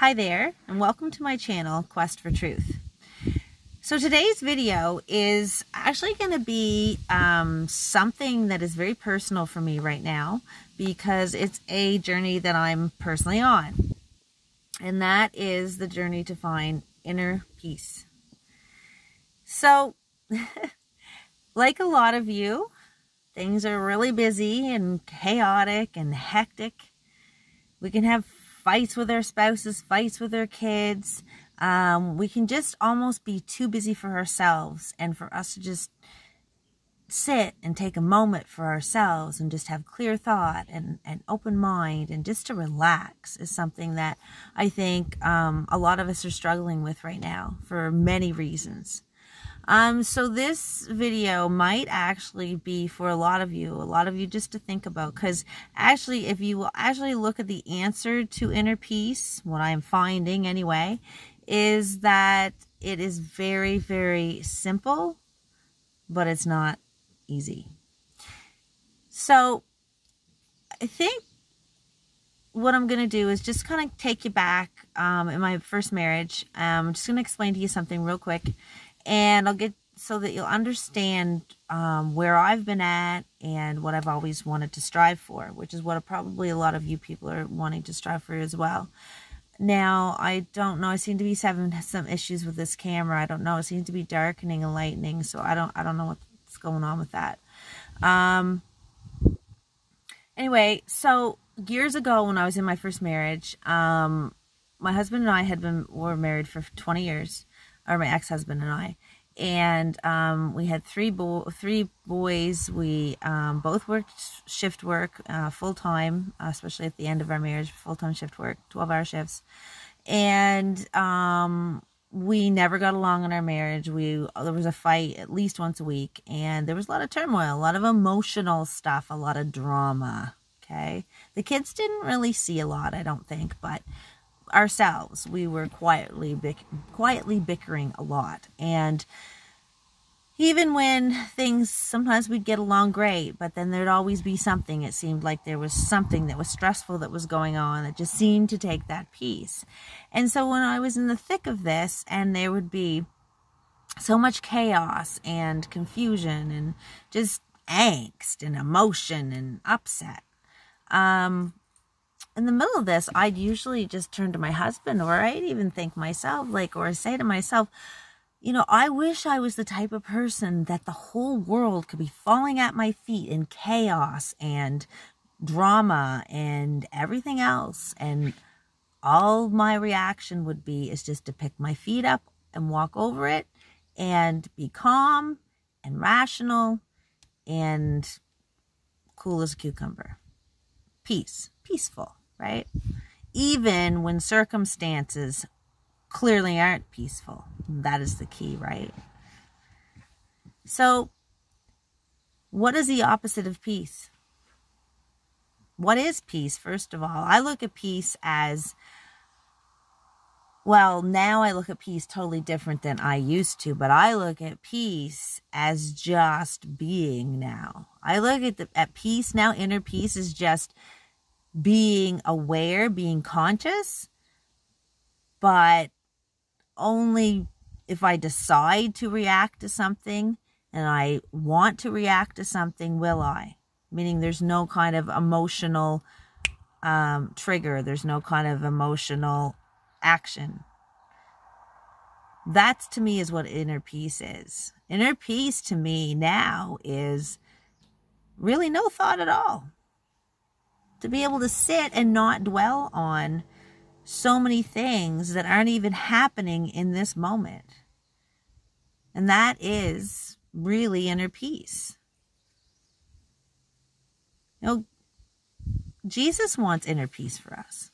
Hi there, and welcome to my channel, Quest for Truth. So today's video is actually going to be something that is very personal for me right now, because it's a journey that I'm personally on. And that is the journey to find inner peace. So, like a lot of you, things are really busy and chaotic and hectic. We can have fights with our spouses, fights with our kids. We can just almost be too busy for ourselves, and for us to just sit and take a moment for ourselves and just have clear thought and open mind and just to relax is something that I think a lot of us are struggling with right now for many reasons. So this video might actually be for a lot of you just to think about, because actually, if you will actually look at the answer to inner peace, what I'm finding anyway, is that it is very, very simple, but it's not easy. So I think what I'm going to do is just kind of take you back in my first marriage. I'm just going to explain to you something real quick. And I'll get so that you'll understand where I've been at and what I've always wanted to strive for, which is what probably a lot of you people are wanting to strive for as well. Now, I don't know. I seem to be having some issues with this camera. I don't know. It seems to be darkening and lightening, so I don't know what's going on with that. Anyway, so years ago when I was in my first marriage, my husband and I were married for 20 years. Or my ex-husband and I, and we had three boys. We both worked shift work full-time, especially at the end of our marriage, full-time shift work, 12-hour shifts, and we never got along in our marriage. There was a fight at least once a week, and there was a lot of turmoil, a lot of emotional stuff, a lot of drama. Okay, the kids didn't really see a lot, I don't think, but ourselves, we were quietly bickering a lot. And even when things, sometimes we'd get along great, but then there'd always be something. It seemed like there was something that was stressful that was going on that just seemed to take that peace. And so when I was in the thick of this, and there would be so much chaos and confusion and just angst and emotion and upset, in the middle of this, I'd usually just turn to my husband, or I'd even think myself, or say to myself, you know, I wish I was the type of person that the whole world could be falling at my feet in chaos and drama and everything else. And all my reaction would be is just to pick my feet up and walk over it and be calm and rational and cool as a cucumber. Peaceful. Right? Even when circumstances clearly aren't peaceful. That is the key, right? So, what is the opposite of peace? What is peace, first of all? I look at peace as, well, now I look at peace totally different than I used to, but I look at peace as just being now. I look at peace now, inner peace is just being aware, being conscious, but only if I decide to react to something and I want to react to something, will I? Meaning there's no kind of emotional trigger. There's no kind of emotional action. That's, to me, is what inner peace is. Inner peace to me now is really no thought at all. To be able to sit and not dwell on so many things that aren't even happening in this moment. And that is really inner peace. You know, Jesus wants inner peace for us.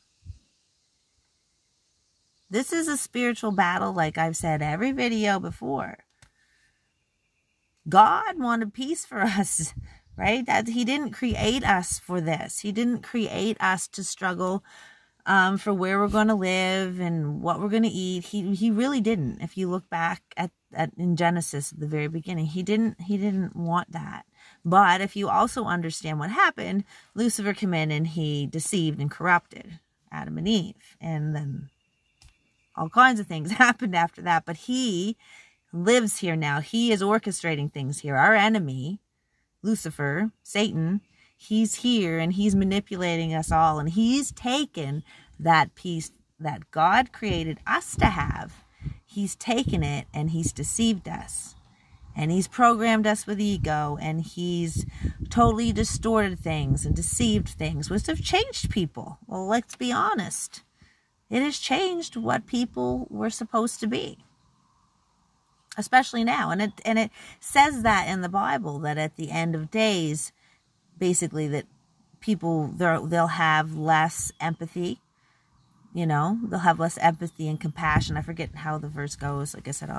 This is a spiritual battle, like I've said every video before. God wanted peace for us. Right? That He didn't create us for this. He didn't create us to struggle for where we're going to live and what we're going to eat. He really didn't. If you look back at in Genesis at the very beginning, he didn't want that. But if you also understand what happened, Lucifer came in and he deceived and corrupted Adam and Eve. And then all kinds of things happened after that, but he lives here now. He is orchestrating things here. Our enemy, Lucifer, Satan, he's here and he's manipulating us all, and he's taken that peace that God created us to have. He's taken it and he's deceived us. And he's programmed us with ego, and he's totally distorted things and deceived things, which have changed people. Well, let's be honest. It has changed what people were supposed to be, especially now. And it says that in the Bible, that at the end of days, basically that people, they'll have less empathy. You know, they'll have less empathy and compassion. I forget how the verse goes. Like I said,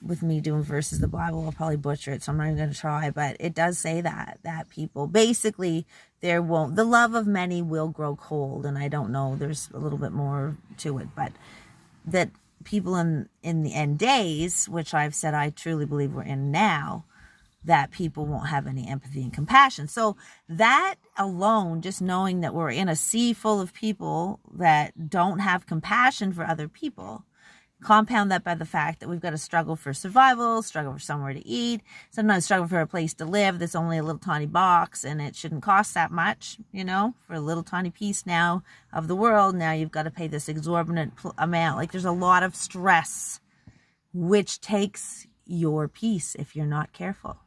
with me doing verses of the Bible, I'll probably butcher it, so I'm not even going to try, but it does say that people, basically, the love of many will grow cold, and I don't know, there's a little bit more to it, but that people in the end days, which I've said I truly believe we're in now, that people won't have any empathy and compassion. So that alone, just knowing that we're in a sea full of people that don't have compassion for other people, compound that by the fact that we've got to struggle for survival, struggle for somewhere to eat, sometimes struggle for a place to live that's only a little tiny box, and it shouldn't cost that much, you know, for a little tiny piece now of the world. Now you've got to pay this exorbitant amount. Like, there's a lot of stress, which takes your peace if you're not careful.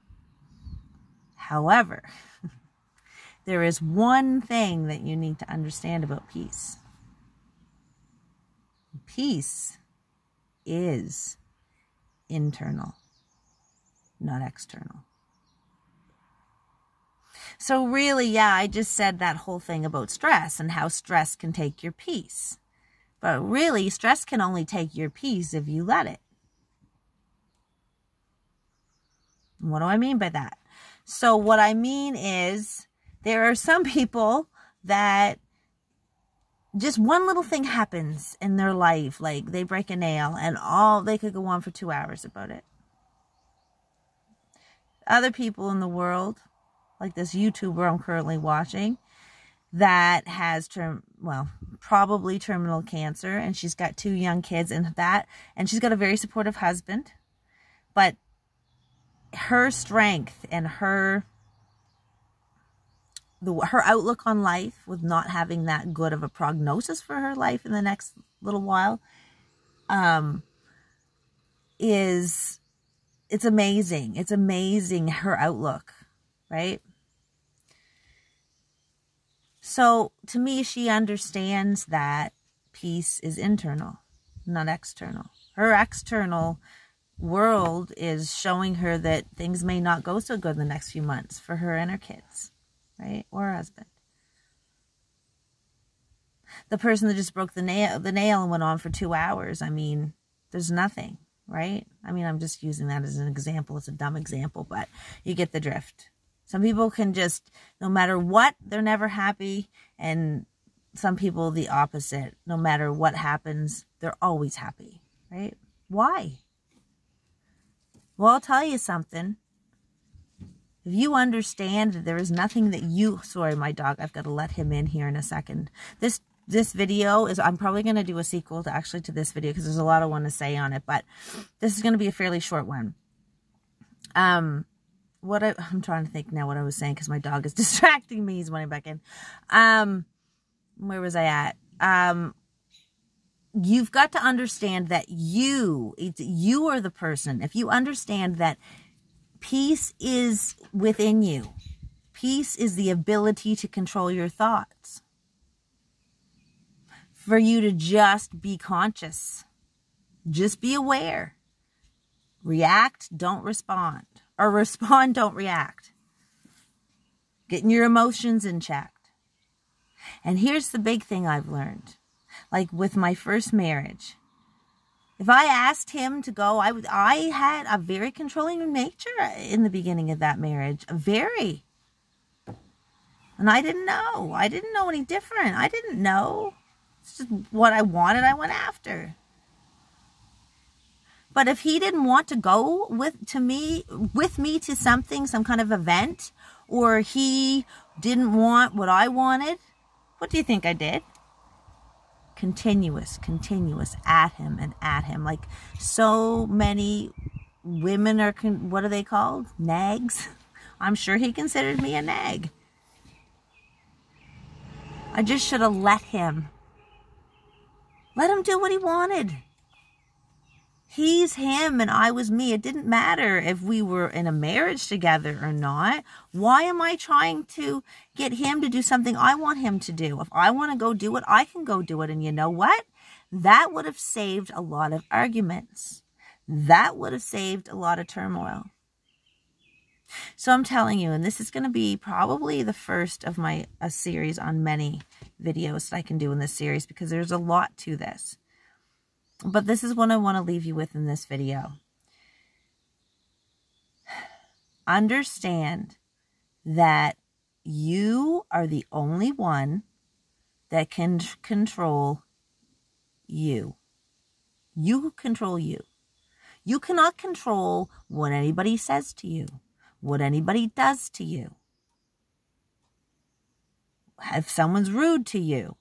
However, there is one thing that you need to understand about peace. Peace is internal, not external. So really, yeah, I just said that whole thing about stress and how stress can take your peace. But really, stress can only take your peace if you let it. What do I mean by that? So what I mean is, there are some people that just one little thing happens in their life, like they break a nail, and they could go on for 2 hours about it. Other people in the world, like this YouTuber I'm currently watching, that has probably terminal cancer, and she's got 2 young kids, and she's got a very supportive husband, but her strength and her outlook on life, with not having that good of a prognosis for her life in the next little while, it's amazing. It's amazing, her outlook, right? So to me, she understands that peace is internal, not external. Her external world is showing her that things may not go so good in the next few months for her and her kids, right? Or her husband. The person that just broke the nail and went on for 2 hours, I mean, there's nothing, right? I mean, I'm just using that as an example. It's a dumb example, but you get the drift. Some people can just, no matter what, they're never happy. And some people, the opposite. No matter what happens, they're always happy, right? Why? Well, I'll tell you something. If you understand that there is nothing that you... Sorry, my dog. I've got to let him in here in a second. This video is... I'm probably going to do a sequel to this video, because there's a lot I want to say on it. But this is going to be a fairly short one. I'm trying to think now what I was saying, because my dog is distracting me. He's running back in. Where was I at? You've got to understand that you are the person. If you understand that peace is within you, peace is the ability to control your thoughts. For you to just be conscious. Just be aware. React, don't respond. Or respond, don't react. Getting your emotions in check. And here's the big thing I've learned. Like with my first marriage, if I asked him to go, I had a very controlling nature in the beginning of that marriage. Very. And I didn't know. I didn't know any different. I didn't know. It's just what I wanted, I went after. But if he didn't want to go with me to something, some kind of event, or he didn't want what I wanted, what do you think I did? continuous at him and at him. Like so many women are, what are they called? Nags. I'm sure he considered me a nag. I just should have let him. Let him do what he wanted. He's him and I was me. It didn't matter if we were in a marriage together or not. Why am I trying to get him to do something I want him to do? If I want to go do it, I can go do it. And you know what? That would have saved a lot of arguments. That would have saved a lot of turmoil. So I'm telling you, and this is going to be probably the first of a series on many videos that I can do in this series, because there's a lot to this. But this is what I want to leave you with in this video. Understand that you are the only one that can control you. You control you. You cannot control what anybody says to you, what anybody does to you. If someone's rude to you.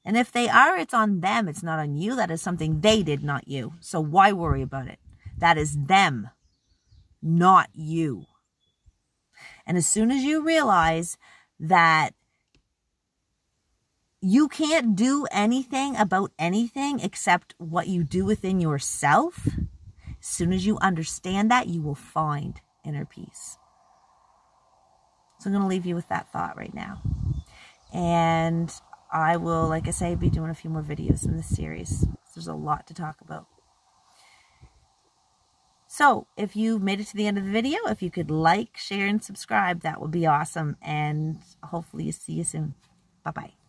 And if they are, it's on them. It's not on you. That is something they did, not you. So why worry about it? That is them, not you. And as soon as you realize that you can't do anything about anything except what you do within yourself, as soon as you understand that, you will find inner peace. So I'm going to leave you with that thought right now. And I will, like I say, be doing a few more videos in this series. There's a lot to talk about. So, if you made it to the end of the video, if you could like, share, and subscribe, that would be awesome. And hopefully see you soon. Bye-bye.